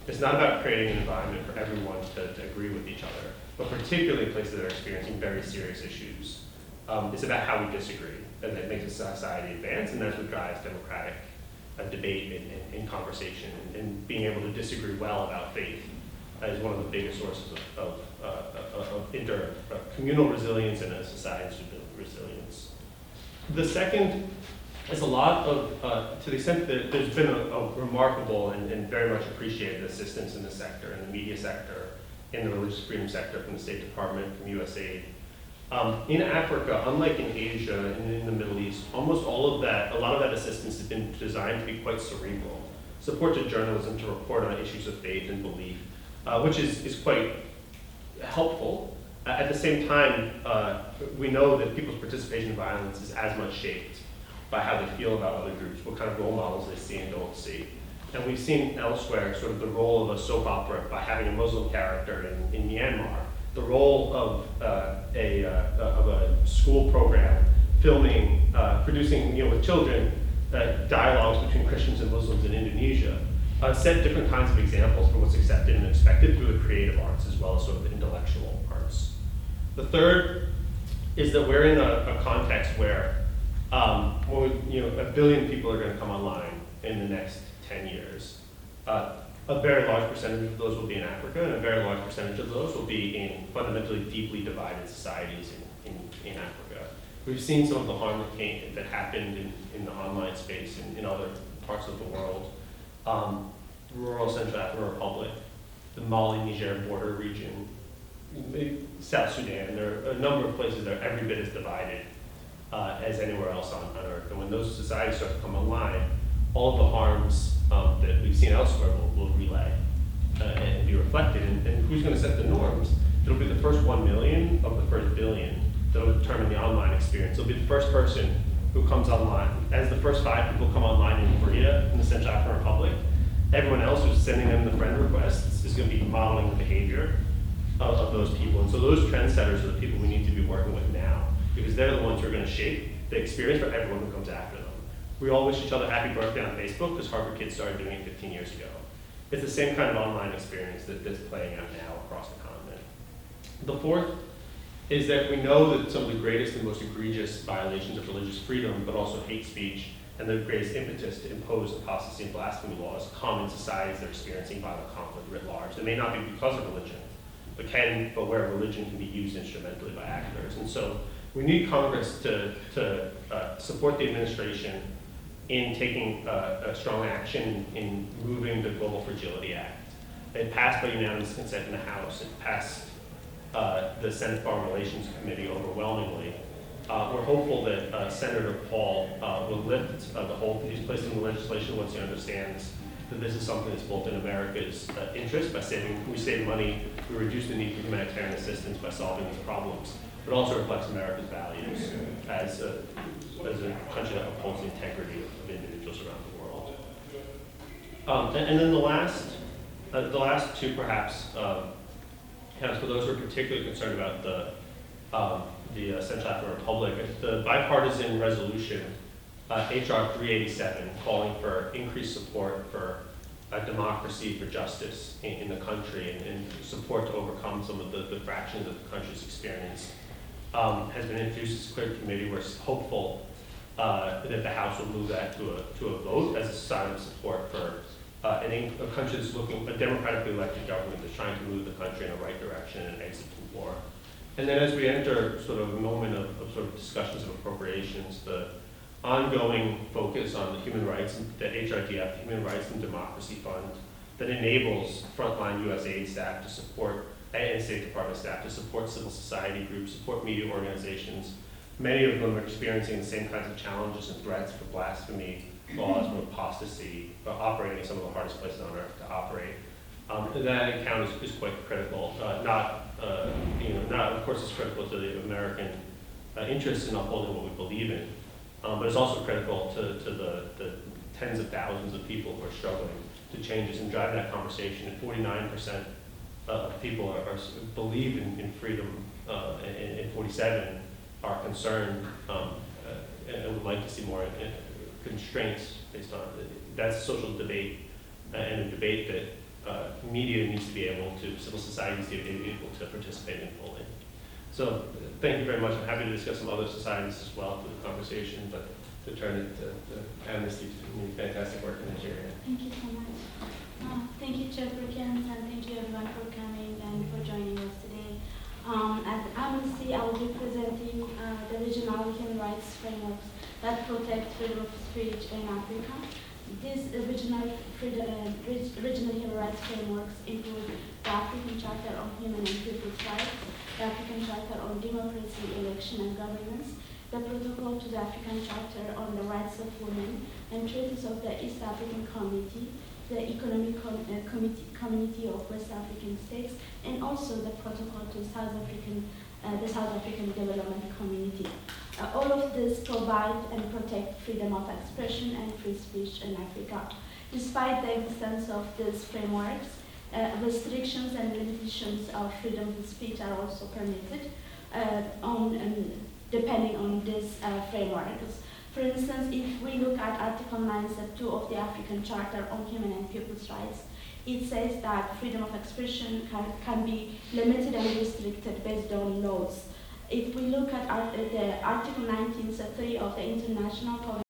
It's not about creating an environment for everyone to agree with each other, but particularly in places that are experiencing very serious issues. It's about how we disagree, and that makes a society advance, and that's what drives democratic debate and conversation, and being able to disagree well about faith is one of the biggest sources of communal resilience and a society's resilience. The second is a lot of, to the extent that there's been a remarkable and very much appreciated assistance in the sector, in the media sector, in the religious freedom sector, from the State Department, from USAID. In Africa, unlike in Asia and in the Middle East, almost all of that, a lot of that assistance has been designed to be quite cerebral. Support to journalism to report on issues of faith and belief, which is quite helpful. At the same time, we know that people's participation in violence is as much shaped by how they feel about other groups, what kind of role models they see and don't see. And we've seen elsewhere sort of the role of a soap opera by having a Muslim character in Myanmar, the role of a school program filming, producing, with children, dialogues between Christians and Muslims in Indonesia, set different kinds of examples for what's accepted and expected through the creative arts as well as sort of the intellectual arts. The third is that we're in a context where a billion people are going to come online in the next 10 years. A very large percentage of those will be in Africa, and a very large percentage of those will be in fundamentally deeply divided societies in Africa. We've seen some of the harm that happened in the online space in other parts of the world. Rural Central African Republic, the Mali-Niger border region, South Sudan. There are a number of places that are every bit as divided as anywhere else on Earth. And when those societies start to come online, all of the harms that we've seen elsewhere will relay and be reflected. And who's going to set the norms? It'll be the first 1 million of the first billion that will determine the online experience. It'll be the first person who comes online. As the first 5 people come online in Korea, in the Central African Republic, everyone else who's sending them the friend requests is going to be modeling the behavior of those people. And so those trendsetters are the people we need to be working with now, because they're the ones who are going to shape the experience for everyone who comes after them. We all wish each other happy birthday on Facebook because Harvard kids started doing it 15 years ago. It's the same kind of online experience that's playing out now across the continent. The fourth is that we know that some of the greatest and most egregious violations of religious freedom, but also hate speech, and the greatest impetus to impose apostasy and blasphemy laws come in societies that are experiencing violent conflict writ large. It may not be because of religion, but where religion can be used instrumentally by actors. And so we need Congress to support the administration in taking a strong action in moving the Global Fragility Act. It passed by unanimous consent in the House. It passed the Senate Foreign Relations Committee overwhelmingly. We're hopeful that Senator Paul will lift the hold that he's placed in the legislation once he understands that this is something that's both in America's interest by we save money, we reduce the need for humanitarian assistance by solving these problems, but also reflects America's values as a country that upholds the integrity of individuals around the world. And then the last two perhaps, for those who are particularly concerned about the Central African Republic, the bipartisan resolution, HR 387, calling for increased support for democracy, for justice in the country, and support to overcome some of the fractions that the country's experienced, has been introduced to the committee. We're hopeful that the House will move that to a vote as a sign of support for a country that's a democratically elected government that's trying to move the country in the right direction and exit from war. And then as we enter sort of a moment of sort of discussions of appropriations, the ongoing focus on the human rights, the HRDF, Human Rights and Democracy Fund, that enables frontline USAID staff to support, and State Department staff to support civil society groups, support media organizations. Many of them are experiencing the same kinds of challenges and threats for blasphemy laws, for apostasy, operating in some of the hardest places on earth to operate. That account is quite critical. Of course, it's critical to the American interests in upholding what we believe in, but it's also critical to the tens of thousands of people who are struggling to change this and drive that conversation. And 49% of people believe in freedom, and 47 are concerned and would like to see more constraints based on it. That's a social debate, and a debate that media needs to be able to, civil society needs to be able to participate in fully. So thank you very much. I'm happy to discuss some other societies as well through the conversation, but to turn it to Amnesty to do fantastic work in Nigeria. Thank you so much. Thank you, Chair Perkins, and thank you everyone for coming and for joining us today. At Amnesty, I will be presenting the regional human rights frameworks that protect freedom of speech in Africa. These regional human rights frameworks include the African Charter on Human and People's Rights, the African Charter on Democracy, Election and Governance, the Protocol to the African Charter on the Rights of Women, and treaties of the East African Community, the Economic Community of West African States, and also the Protocol to the South African Development Community. All of this provide and protect freedom of expression and free speech in Africa. Despite the existence of these frameworks, restrictions and limitations of freedom of speech are also permitted depending on these frameworks. For instance, if we look at Article 9, Sub 2 of the African Charter on Human and People's Rights, it says that freedom of expression can be limited and restricted based on laws. If we look at the Article 19, Sub 3 of the International Convention